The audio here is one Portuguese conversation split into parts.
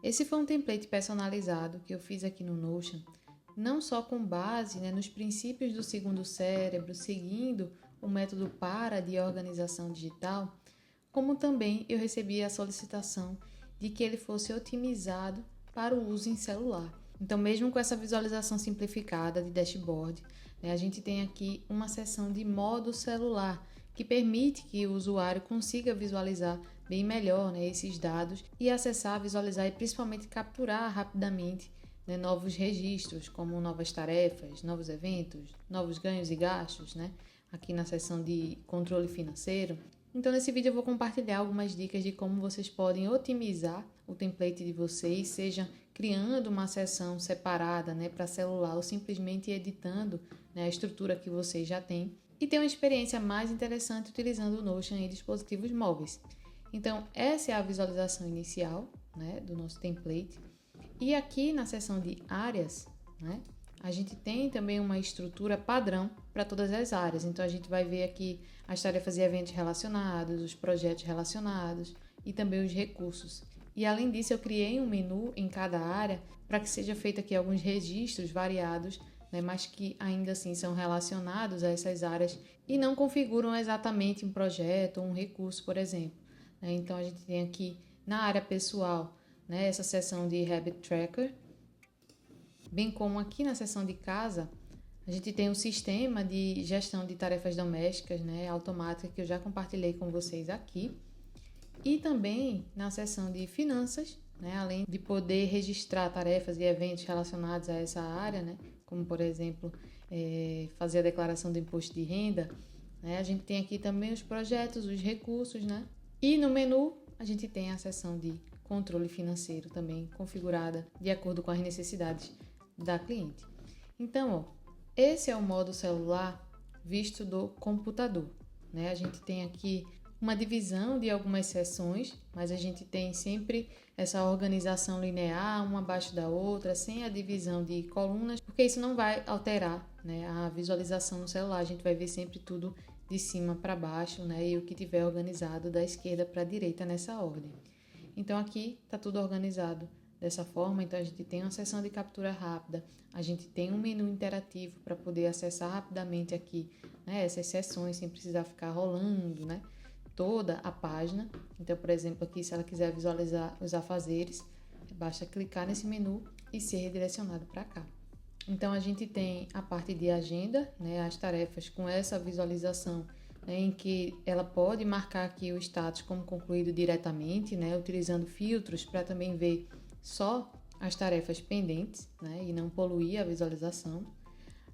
Esse foi um template personalizado que eu fiz aqui no Notion, não só com base, né, nos princípios do segundo cérebro, seguindo o método PARA de organização digital, como também eu recebi a solicitação de que ele fosse otimizado para o uso em celular. Então, mesmo com essa visualização simplificada de dashboard, né, a gente tem aqui uma seção de modo celular, que permite que o usuário consiga visualizar bem melhor, né, esses dados e acessar, visualizar e principalmente capturar rapidamente, né, novos registros, como novas tarefas, novos eventos, novos ganhos e gastos, né, aqui na seção de controle financeiro. Então, nesse vídeo eu vou compartilhar algumas dicas de como vocês podem otimizar o template de vocês, seja criando uma seção separada, né, para celular ou simplesmente editando, né, a estrutura que vocês já têm e ter uma experiência mais interessante utilizando o Notion em dispositivos móveis. Então, essa é a visualização inicial, né, do nosso template. E aqui na seção de áreas, né, a gente tem também uma estrutura padrão para todas as áreas. Então, a gente vai ver aqui as tarefas e eventos relacionados, os projetos relacionados e também os recursos. E além disso, eu criei um menu em cada área para que seja feito aqui alguns registros variados, né, mas que ainda assim são relacionados a essas áreas e não configuram exatamente um projeto ou um recurso, por exemplo. Então, a gente tem aqui na área pessoal, né, essa seção de Habit Tracker, bem como aqui na seção de casa, a gente tem um sistema de gestão de tarefas domésticas, né, automática, que eu já compartilhei com vocês aqui. E também na seção de finanças, né, além de poder registrar tarefas e eventos relacionados a essa área, né, como por exemplo fazer a declaração do imposto de renda, né, a gente tem aqui também os projetos, os recursos, né, e no menu a gente tem a seção de controle financeiro também configurada de acordo com as necessidades da cliente. Então, esse é o modo celular visto do computador, né? A gente tem aqui uma divisão de algumas seções, mas a gente tem sempre essa organização linear, uma abaixo da outra, sem a divisão de colunas, porque isso não vai alterar, né, a visualização no celular. A gente vai ver sempre tudo de cima para baixo, né, e o que tiver organizado da esquerda para a direita nessa ordem. Então aqui está tudo organizado dessa forma. Então a gente tem uma seção de captura rápida, a gente tem um menu interativo para poder acessar rapidamente aqui, né, essas seções sem precisar ficar rolando, né, toda a página. Então, por exemplo, aqui se ela quiser visualizar os afazeres, basta clicar nesse menu e ser redirecionado para cá. Então, a gente tem a parte de agenda, né, as tarefas com essa visualização, né, em que ela pode marcar aqui o status como concluído diretamente, né, utilizando filtros para também ver só as tarefas pendentes, né, e não poluir a visualização.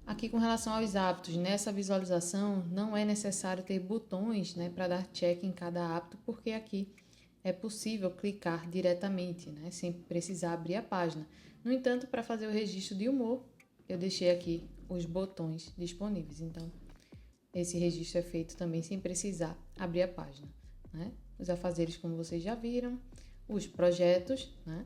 Aqui com relação aos hábitos, nessa visualização não é necessário ter botões, né, para dar check em cada hábito, porque aqui é possível clicar diretamente, né, sem precisar abrir a página. No entanto, para fazer o registro de humor, eu deixei aqui os botões disponíveis. Então, esse registro é feito também sem precisar abrir a página, né? Os afazeres, como vocês já viram, os projetos, né?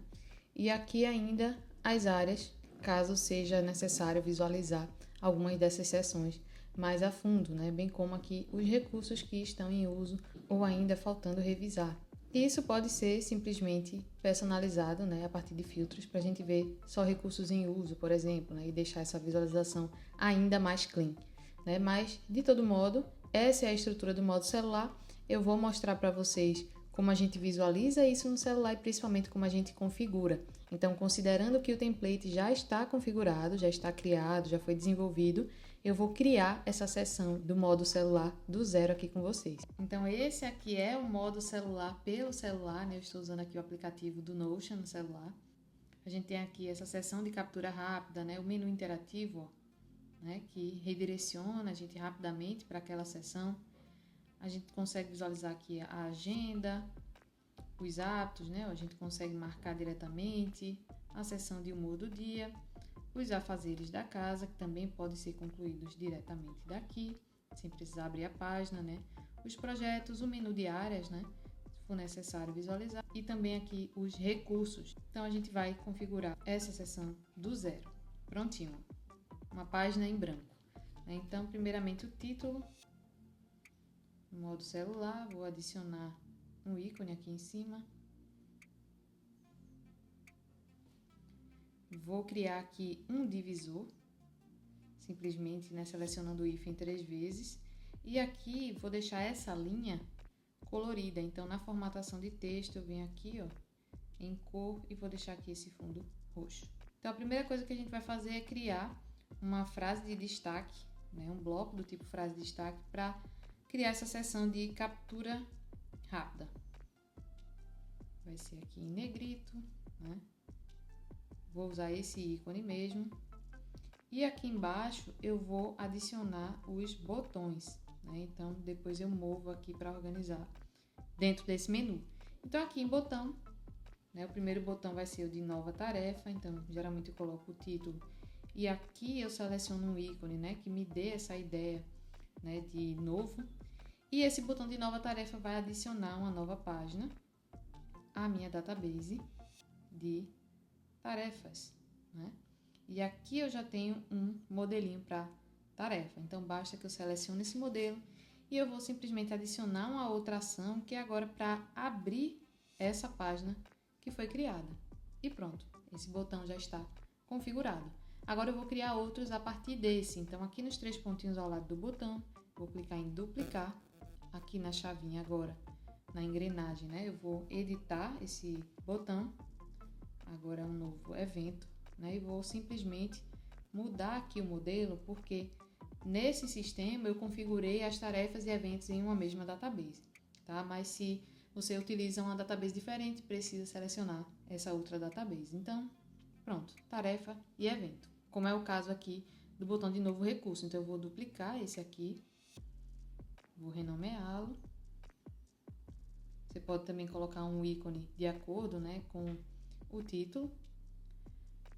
E aqui ainda as áreas, caso seja necessário visualizar algumas dessas seções mais a fundo, né? Bem como aqui os recursos que estão em uso ou ainda faltando revisar. E isso pode ser simplesmente personalizado, né, a partir de filtros, para a gente ver só recursos em uso, por exemplo, né, e deixar essa visualização ainda mais clean, né? Mas, de todo modo, essa é a estrutura do modo celular. Eu vou mostrar para vocês como a gente visualiza isso no celular e principalmente como a gente configura. Então, considerando que o template já está configurado, já está criado, já foi desenvolvido, eu vou criar essa seção do modo celular do zero aqui com vocês. Então, esse aqui é o modo celular pelo celular, né? Eu estou usando aqui o aplicativo do Notion no celular. A gente tem aqui essa seção de captura rápida, né? O menu interativo, né, que redireciona a gente rapidamente para aquela seção. A gente consegue visualizar aqui a agenda, os hábitos, né? A gente consegue marcar diretamente a seção de humor do dia, os afazeres da casa, que também podem ser concluídos diretamente daqui, sem precisar abrir a página, né? Os projetos, o menu de áreas, né, se for necessário visualizar, e também aqui os recursos. Então a gente vai configurar essa seção do zero. Prontinho, uma página em branco. Então, primeiramente o título, no modo celular, vou adicionar um ícone aqui em cima. Vou criar aqui um divisor, simplesmente, né, selecionando o hífen 3 vezes. E aqui vou deixar essa linha colorida. Então, na formatação de texto, eu venho aqui, ó, em cor e vou deixar aqui esse fundo roxo. Então, a primeira coisa que a gente vai fazer é criar uma frase de destaque, né, um bloco do tipo frase de destaque para criar essa seção de captura rápida. Vai ser aqui em negrito, né? Vou usar esse ícone mesmo. E aqui embaixo eu vou adicionar os botões, né? Então, depois eu movo aqui para organizar dentro desse menu. Então, aqui em botão, né, o primeiro botão vai ser o de nova tarefa. Então, geralmente eu coloco o título. E aqui eu seleciono um ícone, né, que me dê essa ideia, né, de novo. E esse botão de nova tarefa vai adicionar uma nova página à minha database de tarefas, né? E aqui eu já tenho um modelinho para tarefa. Então, basta que eu selecione esse modelo e eu vou simplesmente adicionar uma outra ação que é agora para abrir essa página que foi criada. E pronto, esse botão já está configurado. Agora eu vou criar outros a partir desse. Então, aqui nos 3 pontinhos ao lado do botão, vou clicar em duplicar. Aqui na chavinha agora, na engrenagem, né? Eu vou editar esse botão. Agora é um novo evento, né? E vou simplesmente mudar aqui o modelo, porque nesse sistema eu configurei as tarefas e eventos em uma mesma database, tá? Mas se você utiliza uma database diferente, precisa selecionar essa outra database. Então, pronto, tarefa e evento. Como é o caso aqui do botão de novo recurso. Então, eu vou duplicar esse aqui, vou renomeá-lo. Você pode também colocar um ícone de acordo, né, com o título.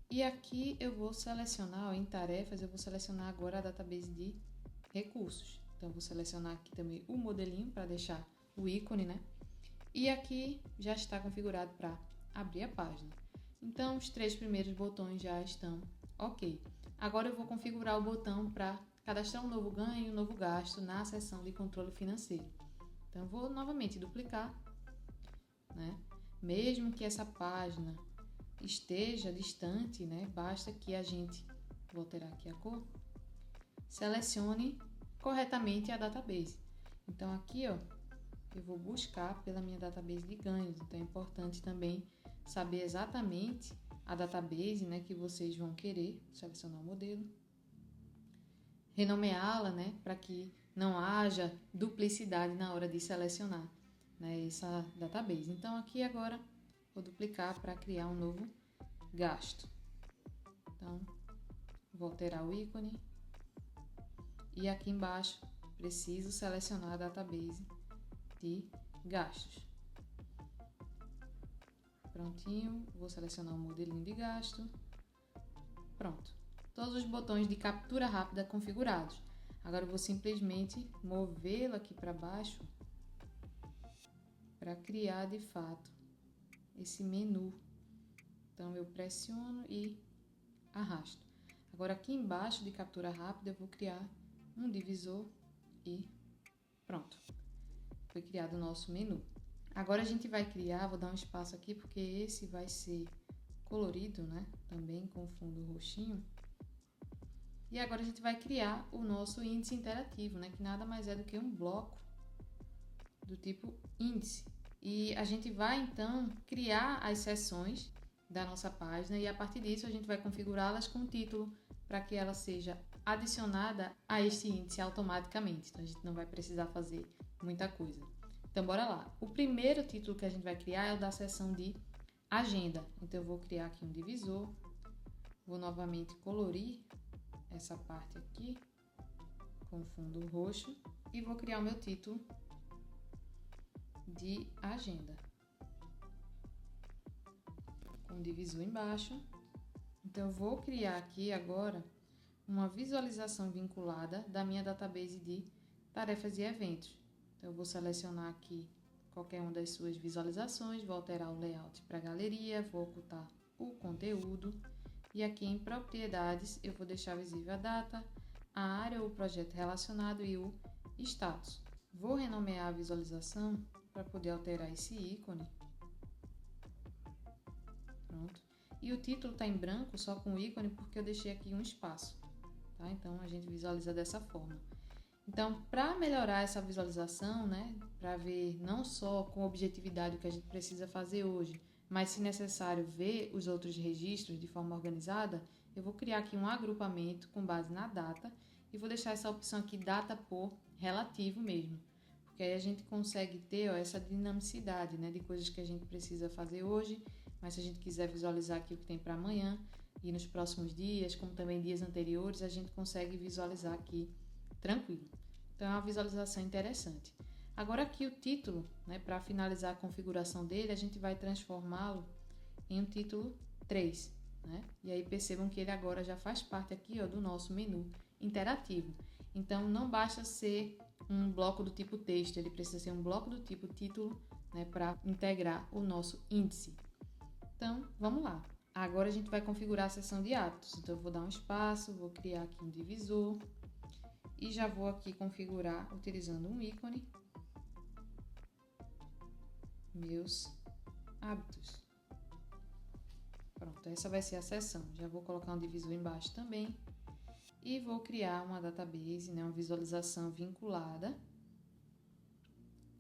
E aqui eu vou selecionar, ó, em tarefas, eu vou selecionar agora a database de recursos. Então, eu vou selecionar aqui também o modelinho para deixar o ícone, né? E aqui já está configurado para abrir a página. Então, os 3 primeiros botões já estão ok. Agora eu vou configurar o botão para cadastrar um novo ganho e um novo gasto na seção de controle financeiro. Então, eu vou novamente duplicar, né? Mesmo que essa página esteja distante, né? Basta que a gente, vou alterar aqui a cor, selecione corretamente a database. Então, aqui, ó, eu vou buscar pela minha database de ganhos. Então, é importante também saber exatamente a database, né, que vocês vão querer. Selecionar o modelo. Renomeá-la, né, para que não haja duplicidade na hora de selecionar, né, essa database. Então, aqui agora, vou duplicar para criar um novo gasto. Então, vou alterar o ícone. E aqui embaixo, preciso selecionar a database de gastos. Prontinho, vou selecionar o modelinho de gasto. Pronto. Todos os botões de captura rápida configurados. Agora eu vou simplesmente movê-lo aqui para baixo para criar de fato esse menu. Então eu pressiono e arrasto. Agora aqui embaixo de captura rápida eu vou criar um divisor e pronto. Foi criado o nosso menu. Agora a gente vai criar, vou dar um espaço aqui porque esse vai ser colorido, né? Também com fundo roxinho. E agora a gente vai criar o nosso índice interativo, né? Que nada mais é do que um bloco do tipo índice. E a gente vai então criar as seções da nossa página e a partir disso a gente vai configurá-las com o título para que ela seja adicionada a este índice automaticamente. Então a gente não vai precisar fazer muita coisa. Então bora lá. O primeiro título que a gente vai criar é o da seção de agenda. Então eu vou criar aqui um divisor. Vou novamente colorir essa parte aqui com fundo roxo e vou criar o meu título de agenda com divisor embaixo. Então eu vou criar aqui agora uma visualização vinculada da minha database de tarefas e eventos. Então eu vou selecionar aqui qualquer uma das suas visualizações, vou alterar o layout para galeria, vou ocultar o conteúdo. E aqui em propriedades eu vou deixar visível a data, a área ou projeto relacionado e o status. Vou renomear a visualização para poder alterar esse ícone. Pronto. E o título está em branco, só com o ícone, porque eu deixei aqui um espaço, tá? Então, a gente visualiza dessa forma. Então, para melhorar essa visualização, né, para ver não só com objetividade o que a gente precisa fazer hoje, mas se necessário ver os outros registros de forma organizada, eu vou criar aqui um agrupamento com base na data e vou deixar essa opção aqui data por relativo mesmo, porque aí a gente consegue ter essa dinamicidade, né, de coisas que a gente precisa fazer hoje, mas se a gente quiser visualizar aqui o que tem para amanhã e nos próximos dias, como também dias anteriores, a gente consegue visualizar aqui tranquilo. Então é uma visualização interessante. Agora aqui o título, né, para finalizar a configuração dele, a gente vai transformá-lo em um título 3, né? E aí percebam que ele agora já faz parte aqui, ó, do nosso menu interativo. Então não basta ser um bloco do tipo texto, ele precisa ser um bloco do tipo título, né, para integrar o nosso índice. Então vamos lá. Agora a gente vai configurar a seção de hábitos. Então eu vou dar um espaço, vou criar aqui um divisor e já vou aqui configurar utilizando um ícone, meus hábitos. Pronto, essa vai ser a seção. Já vou colocar um divisor embaixo também e vou criar uma database, né, uma visualização vinculada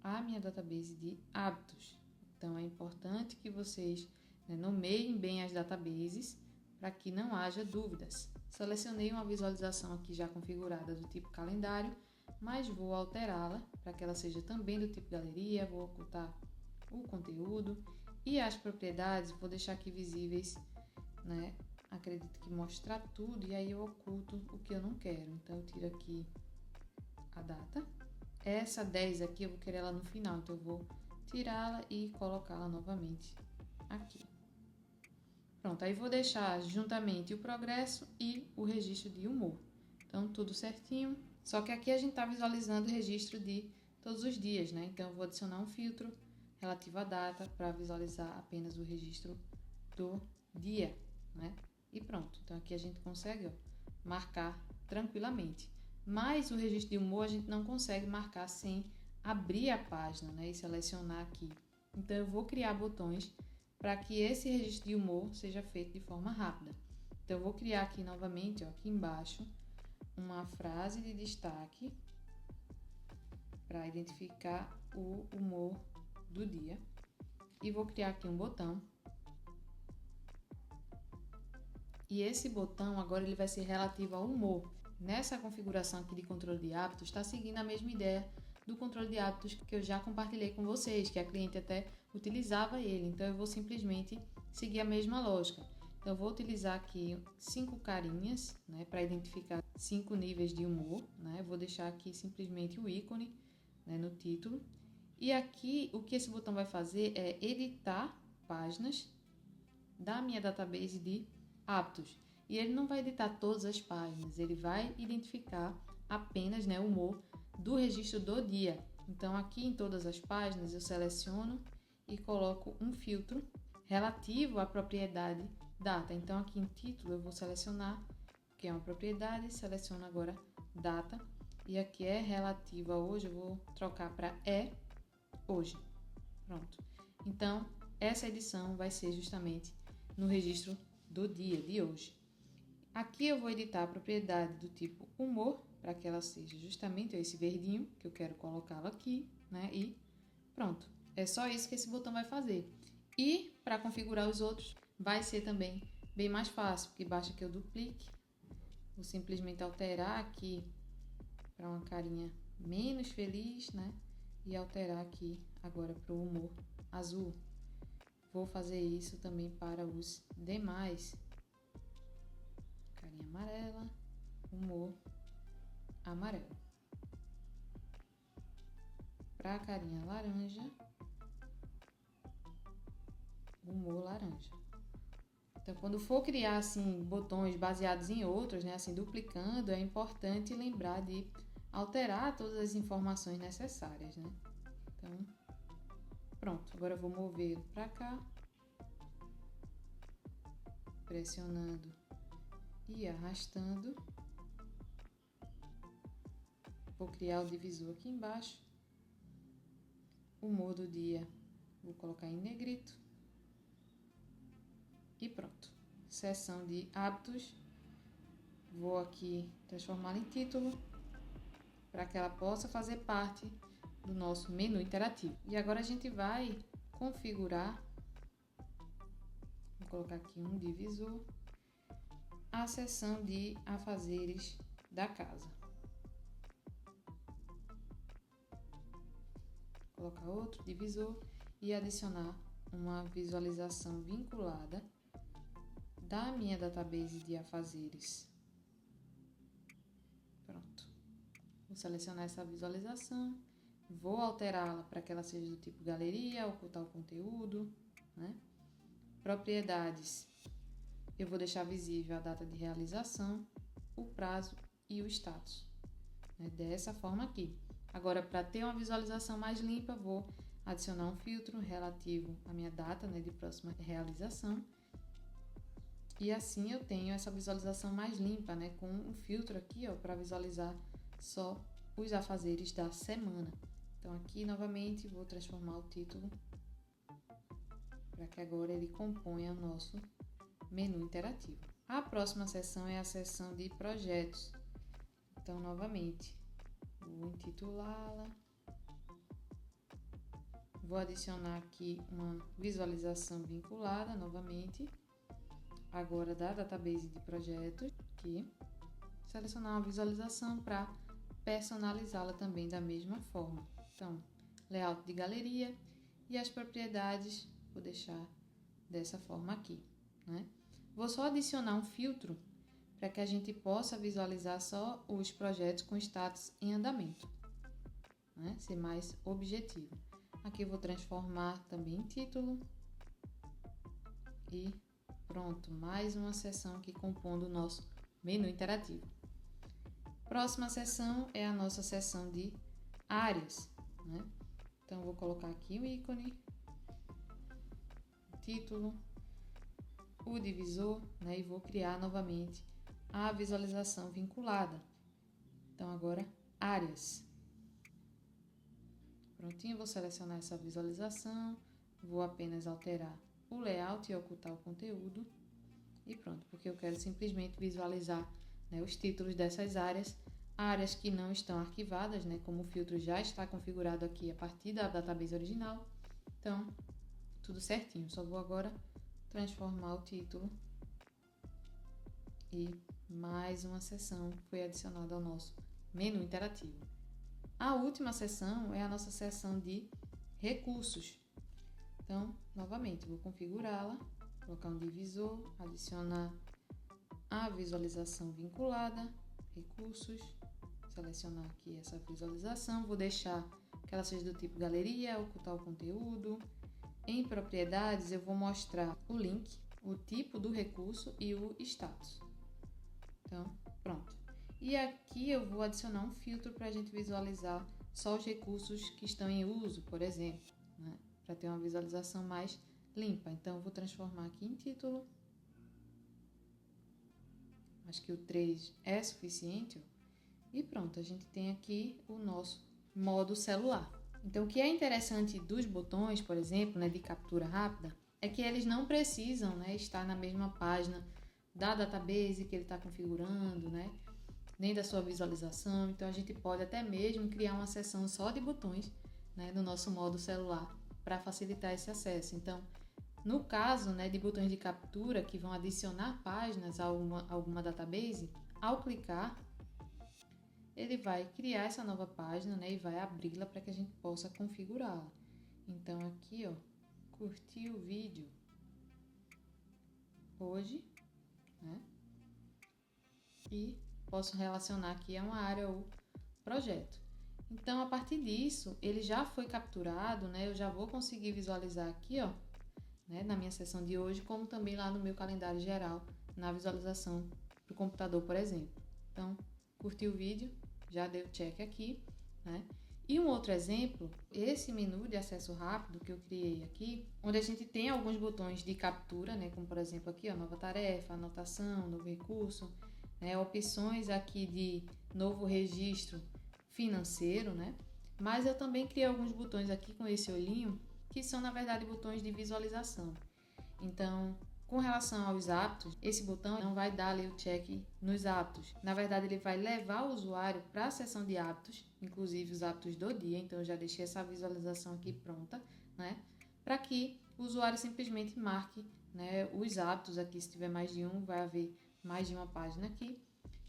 à minha database de hábitos. Então é importante que vocês, né, nomeiem bem as databases para que não haja dúvidas. Selecionei uma visualização aqui já configurada do tipo calendário, mas vou alterá-la para que ela seja também do tipo galeria, vou ocultar o conteúdo e as propriedades, vou deixar aqui visíveis, né? Acredito que mostrar tudo e aí eu oculto o que eu não quero. Então eu tiro aqui a data. Essa 10 aqui eu vou querer ela no final, então eu vou tirá-la e colocá-la novamente aqui. Pronto, aí vou deixar juntamente o progresso e o registro de humor. Então, tudo certinho. Só que aqui a gente está visualizando o registro de todos os dias, né? Então, eu vou adicionar um filtro relativo à data para visualizar apenas o registro do dia, né? E pronto. Então, aqui a gente consegue, ó, marcar tranquilamente. Mas o registro de humor a gente não consegue marcar sem abrir a página, né? E selecionar aqui. Então, eu vou criar botões para que esse registro de humor seja feito de forma rápida. Então, eu vou criar aqui novamente, ó, aqui embaixo, uma frase de destaque para identificar o humor do dia. E vou criar aqui um botão. E esse botão agora ele vai ser relativo ao humor. Nessa configuração aqui de controle de hábitos, está seguindo a mesma ideia do controle de hábitos que eu já compartilhei com vocês, que a cliente até utilizava ele. Então, eu vou simplesmente seguir a mesma lógica. Então, eu vou utilizar aqui 5 carinhas, né, para identificar 5 níveis de humor, né? Eu vou deixar aqui simplesmente o ícone, né, no título. E aqui, o que esse botão vai fazer é editar páginas da minha database de hábitos. E ele não vai editar todas as páginas, ele vai identificar apenas, né, o humor do registro do dia. Então, aqui em todas as páginas, eu seleciono e coloco um filtro relativo à propriedade data. Então, aqui em título, eu vou selecionar o que é uma propriedade, seleciono agora data. E aqui é relativo a hoje, eu vou trocar para hoje. Pronto. Então, essa edição vai ser justamente no registro do dia de hoje. Aqui eu vou editar a propriedade do tipo humor, para que ela seja justamente esse verdinho, que eu quero colocá-lo aqui, né? E pronto. É só isso que esse botão vai fazer. E para configurar os outros, vai ser também bem mais fácil, porque basta que eu duplique. Vou simplesmente alterar aqui para uma carinha menos feliz, né? E alterar aqui agora para o humor azul. Vou fazer isso também para os demais. Carinha amarela, humor amarelo. Para a carinha laranja, humor laranja. Então, quando for criar assim botões baseados em outros, né, assim duplicando, é importante lembrar de alterar todas as informações necessárias, né? Então, pronto. Agora eu vou mover para cá, pressionando e arrastando. Vou criar o divisor aqui embaixo. Humor do dia, vou colocar em negrito. E pronto. seção de hábitos, vou aqui transformá-la em título, para que ela possa fazer parte do nosso menu interativo. E agora a gente vai configurar, vou colocar aqui um divisor, a seção de afazeres da casa. Colocar outro divisor e adicionar uma visualização vinculada da minha database de afazeres. Pronto. Vou selecionar essa visualização, vou alterá-la para que ela seja do tipo galeria, ocultar o conteúdo, né? Propriedades, eu vou deixar visível a data de realização, o prazo e o status, né? Dessa forma aqui. Agora, para ter uma visualização mais limpa, vou adicionar um filtro relativo à minha data, né, de próxima realização. E assim eu tenho essa visualização mais limpa, né, com um filtro aqui, ó, para visualizar só os afazeres da semana. Então aqui novamente vou transformar o título para que agora ele componha o nosso menu interativo. A próxima seção é a seção de projetos. Então novamente vou intitulá-la. Vou adicionar aqui uma visualização vinculada novamente, agora da database de projetos, aqui. Selecionar uma visualização para personalizá-la também da mesma forma. Então, layout de galeria e as propriedades vou deixar dessa forma aqui, né? Vou só adicionar um filtro para que a gente possa visualizar só os projetos com status em andamento, né? Ser mais objetivo. Aqui eu vou transformar também em título e pronto, mais uma seção aqui compondo o nosso menu interativo. Próxima seção é a nossa seção de áreas, né? Então eu vou colocar aqui o ícone, o título, o divisor, né? E vou criar novamente a visualização vinculada. Então agora áreas. Prontinho, vou selecionar essa visualização, vou apenas alterar o layout e ocultar o conteúdo e pronto, porque eu quero simplesmente visualizar, né, os títulos dessas áreas que não estão arquivadas, né, como o filtro já está configurado aqui a partir da database original. Então, tudo certinho, só vou agora transformar o título e mais uma seção foi adicionada ao nosso menu interativo. A última seção é a nossa seção de recursos. Então, novamente, vou configurá-la, colocar um divisor, adicionar a visualização vinculada, recursos, selecionar aqui essa visualização, vou deixar que ela seja do tipo galeria, ocultar o conteúdo. Em propriedades, eu vou mostrar o link, o tipo do recurso e o status. Então, pronto. E aqui eu vou adicionar um filtro para a gente visualizar só os recursos que estão em uso, por exemplo, né? Para ter uma visualização mais limpa. Então, eu vou transformar aqui em título. Acho que o 3 é suficiente. E pronto, a gente tem aqui o nosso modo celular. Então, o que é interessante dos botões, por exemplo, né, de captura rápida, é que eles não precisam, né, estar na mesma página da database que ele está configurando, né, nem da sua visualização. Então, a gente pode até mesmo criar uma seção só de botões, né, no nosso modo celular para facilitar esse acesso. Então, no caso, né, de botões de captura que vão adicionar páginas a alguma database, ao clicar, ele vai criar essa nova página, né, e vai abri-la para que a gente possa configurá-la. Então, aqui, ó, curtir o vídeo hoje, né, e posso relacionar aqui a uma área ou projeto. Então, a partir disso, ele já foi capturado, né, eu já vou conseguir visualizar aqui, ó, né, na minha sessão de hoje, como também lá no meu calendário geral, na visualização do computador, por exemplo. Então, curti o vídeo, já deu check aqui, né? E um outro exemplo, esse menu de acesso rápido que eu criei aqui, onde a gente tem alguns botões de captura, né? Como por exemplo aqui, ó, nova tarefa, anotação, novo recurso, né? Opções aqui de novo registro financeiro, né? Mas eu também criei alguns botões aqui com esse olhinho, que são na verdade botões de visualização. Então, Com relação aos hábitos, esse botão não vai dar ali o check nos hábitos. Na verdade, ele vai levar o usuário para a seção de hábitos, inclusive os hábitos do dia. Então, eu já deixei essa visualização aqui pronta, né? Para que o usuário simplesmente marque, né, os hábitos aqui. Se tiver mais de um, vai haver mais de uma página aqui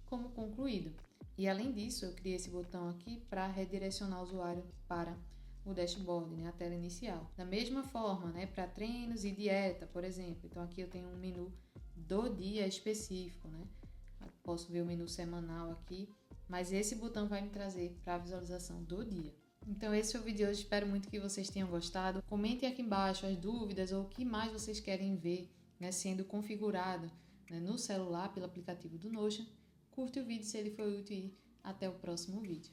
como concluído. E além disso, eu criei esse botão aqui para redirecionar o usuário para o dashboard, né, a tela inicial. Da mesma forma, né, para treinos e dieta, por exemplo. Então aqui eu tenho um menu do dia específico, né? Posso ver o menu semanal aqui, mas esse botão vai me trazer para a visualização do dia. Então esse é o vídeo de hoje, espero muito que vocês tenham gostado. Comentem aqui embaixo as dúvidas ou o que mais vocês querem ver, né, sendo configurado, né, no celular pelo aplicativo do Notion. Curte o vídeo se ele foi útil e até o próximo vídeo.